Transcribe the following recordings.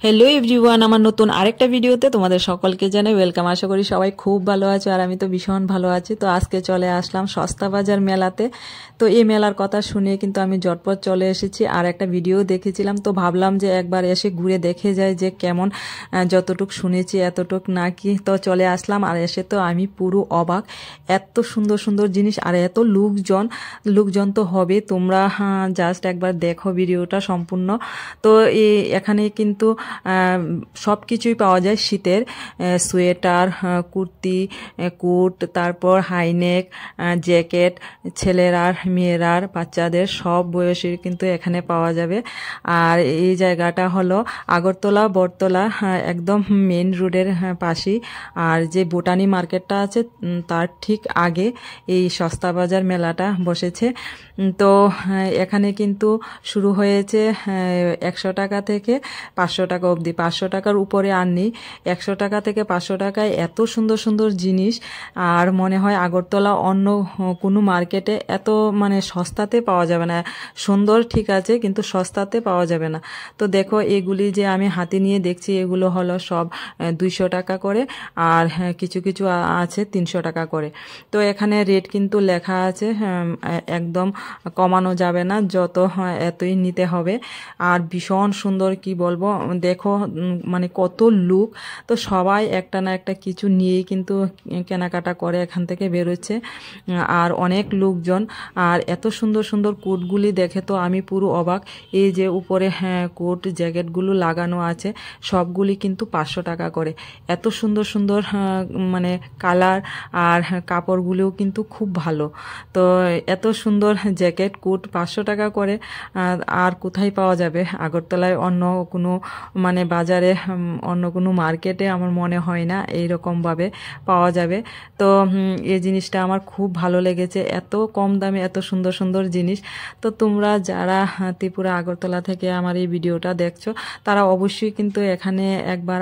Hello everyone, আমার নতুন আরেকটা ভিডিওতে তোমাদের সকলকে জানাই ওয়েলকাম। আশা করি সবাই খুব ভালো আছো আর আমি তো ভীষণ ভালো আছি। তো আজকে চলে আসলাম সস্তা বাজার মেলাতে। তো এই মেলার কথা শুনে কিন্তু আমি ঝটপট চলে এসেছি, আর একটা ভিডিও দেখেছিলাম, তো ভাবলাম যে একবার এসে ঘুরে দেখে যাই যে কেমন, যতটুক শুনেছি এতটুক নাকি। তো চলে আসলাম, আর এসে তো আমি পুরো অবাক। এত সুন্দর সুন্দর জিনিস আর এত লোকজন তো হবে। তোমরা জাস্ট একবার দেখো ভিডিওটা সম্পূর্ণ। তো এখানে কিন্তু সব কিছুই পাওয়া যায় শীতের, সোয়েটার, কুর্তি, কোট, তারপর হাইনেক, জ্যাকেট, ছেলেরার, মেয়েরার, বাচ্চাদের সব বয়সের কিন্তু এখানে পাওয়া যাবে। আর এই জায়গাটা হলো আগরতলা বটতলা, একদম মেন রোডের পাশেই। আর যে বোটানি মার্কেটটা আছে তার ঠিক আগে এই সস্তা বাজার মেলাটা বসেছে। তো এখানে কিন্তু শুরু হয়েছে 100 টাকা থেকে 500 টাকা অবধি। 500 টাকার উপরে আর নেই। 100 টাকা থেকে 500 টাকায় এত সুন্দর সুন্দর জিনিস, আর মনে হয় আগরতলা অন্য কোনো মার্কেটে এত সস্তাতে পাওয়া যাবে না। সুন্দর ঠিক আছে, কিন্তু সস্তাতে পাওয়া যাবে না। তো দেখো এগুলি যে আমি হাতে নিয়ে দেখছি, এগুলো হলো সব 200 টাকা করে, আর কিছু কিছু আছে 300 টাকা করে। তো এখানে রেট কিন্তু লেখা আছে, একদম কমানো যাবে না, যত এতই নিতে হবে। আর ভীষণ সুন্দর, কি বলবো, দেখো কত লুক। তো সবাই একটা না একটা কিছু নিয়েই কিন্তু কেনাকাটা করে এখান থেকে বেরোচ্ছে, আর অনেক লোকজন। আর এত সুন্দর সুন্দর কোটগুলি দেখে তো আমি পুরো অবাক। এই যে উপরে কোট জ্যাকেটগুলো লাগানো আছে, সবগুলি কিন্তু 500 টাকা করে। এত সুন্দর সুন্দর কালার, আর কাপড়গুলিও কিন্তু খুব ভালো। তো এত সুন্দর জ্যাকেট কোট 500 টাকা করে, আর কোথায় পাওয়া যাবে? আগরতলায় অন্য কোনো বাজারে, অন্য কোনো মার্কেটে আমার মনে হয় না এইরকমভাবে পাওয়া যাবে। তো এই জিনিসটা আমার খুব ভালো লেগেছে, এত কম দামে এত সুন্দর সুন্দর জিনিস। তো তোমরা যারা ত্রিপুরা আগরতলা থেকে আমার এই ভিডিওটা দেখছো, তারা অবশ্যই কিন্তু এখানে একবার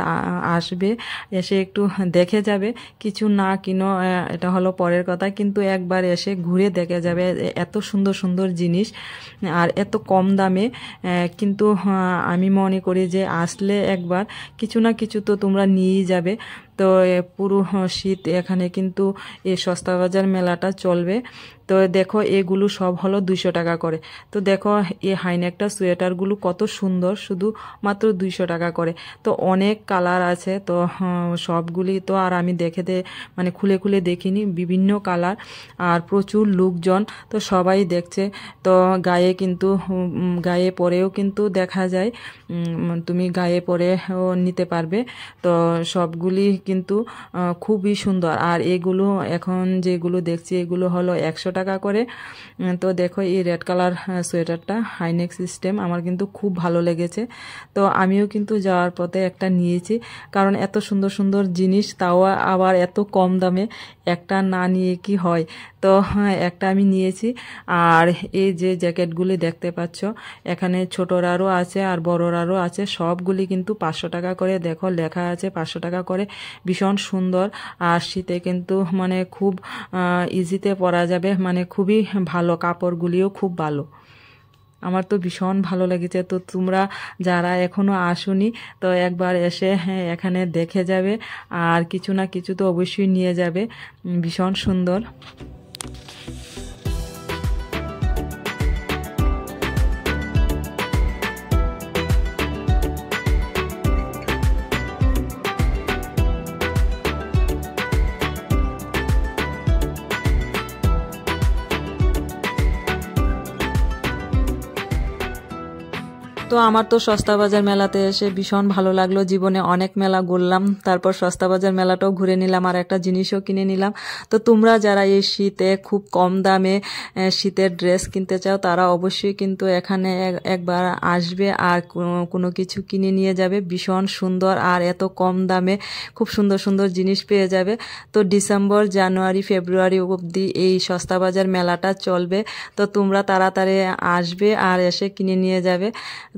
আসবে, এসে একটু দেখে যাবে। কিছু না কিনো এটা হলো পরের কথা, কিন্তু একবার এসে ঘুরে দেখে যাবে এত সুন্দর সুন্দর জিনিস আর এত কম দামে। কিন্তু আমি মনে করি যে আসলে একবার কিছু না কিছু তো তোমরা নিয়েই যাবে। তো পুরো শীত এখানে কিন্তু এই সস্তা বাজার মেলাটা চলবে। তো দেখো এগুলো সব হলো 200 টাকা করে। তো দেখো এই হাইনেকটা সোয়েটারগুলো কত সুন্দর, শুধু মাত্র 200 টাকা করে। তো অনেক কালার আছে, তো সবগুলি তো আর আমি খুলে খুলে দেখিনি, বিভিন্ন কালার আর প্রচুর লোকজন। তো সবাই দেখছে। তো গায়ে পরেও কিন্তু দেখা যায়, তুমি গায়ে পরেও নিতে পারবে। তো সবগুলি কিন্তু খুবই সুন্দর। আর এগুলো এখন যেগুলো দেখছি এগুলো হলো 100 টাকা করে। তো দেখো এই রেড কালার সোয়েটারটা হাইনেক সিস্টেম আমার কিন্তু খুব ভালো লেগেছে। তো আমিও কিন্তু যাওয়ার পথে একটা নিয়েছি, কারণ এত সুন্দর সুন্দর জিনিস, তাও আবার এত কম দামে, একটা না নিয়ে কি হয়। তো একটা আমি নিয়েছি। আর এই যে জ্যাকেটগুলি দেখতে পাচ্ছ, এখানে ছোটরারও আছে আর বড়রারও আছে, সবগুলি কিন্তু 500 টাকা করে। দেখো লেখা আছে 500 টাকা করে, ভীষণ সুন্দর। আর শীতে কিন্তু খুব ইজিতে পরা যাবে, খুবই ভালো, কাপড়গুলিও খুব ভালো। আমার তো ভীষণ ভালো লেগেছে। তো তোমরা যারা এখনো আসোনি, তো একবার এসে এখানে দেখে যাবে, আর কিছু না কিছু তো অবশ্যই নিয়ে যাবে। ভীষণ সুন্দর। তো আমার তো সস্তা বাজার মেলাতে এসে ভীষণ ভালো লাগলো। জীবনে অনেক মেলা ঘুরলাম, তারপর সস্তা বাজার মেলাটাও ঘুরে নিলাম, আর একটা জিনিসও কিনে নিলাম। তো তোমরা যারা এই শীতে খুব কম দামে শীতের ড্রেস কিনতে চাও, তারা অবশ্যই কিন্তু এখানে একবার আসবে, আর কোনো কিছু কিনে নিয়ে যাবে। ভীষণ সুন্দর, আর এত কম দামে খুব সুন্দর সুন্দর জিনিস পেয়ে যাবে। তো ডিসেম্বর, জানুয়ারি, ফেব্রুয়ারি অবধি এই সস্তা বাজার মেলাটা চলবে। তো তোমরা তাড়াতাড়ি আসবে আর এসে কিনে নিয়ে যাবে।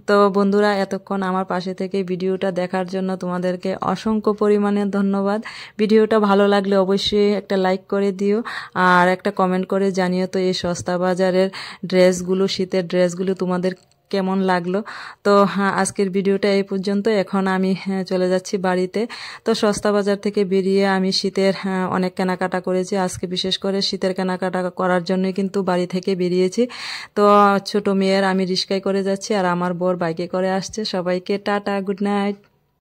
তো বন্ধুরা, এতক্ষণ আমার পাশে থেকে ভিডিওটা দেখার জন্য তোমাদেরকে অসংখ্য পরিমাণে ধন্যবাদ। ভিডিওটা ভালো লাগলে অবশ্যই একটা লাইক করে দিও, আর একটা কমেন্ট করে জানিও তো এই সস্তা বাজারের ড্রেসগুলো, শীতের ড্রেসগুলো তোমাদের কেমন লাগলো। তো হ্যাঁ, আজকের ভিডিওটা এই পর্যন্ত। এখন আমি চলে যাচ্ছি বাড়িতে। তো সস্তা বাজার থেকে বেরিয়ে আমি শীতের অনেক কেনাকাটা করেছি। আজকে বিশেষ করে শীতের কেনাকাটা করার জন্যই কিন্তু বাড়ি থেকে বেরিয়েছি। তো ছোট মেয়ের আমি রিস্কায় করে যাচ্ছি আর আমার বর বাইকে করে আসছে। সবাইকে টাটা, গুড নাইট।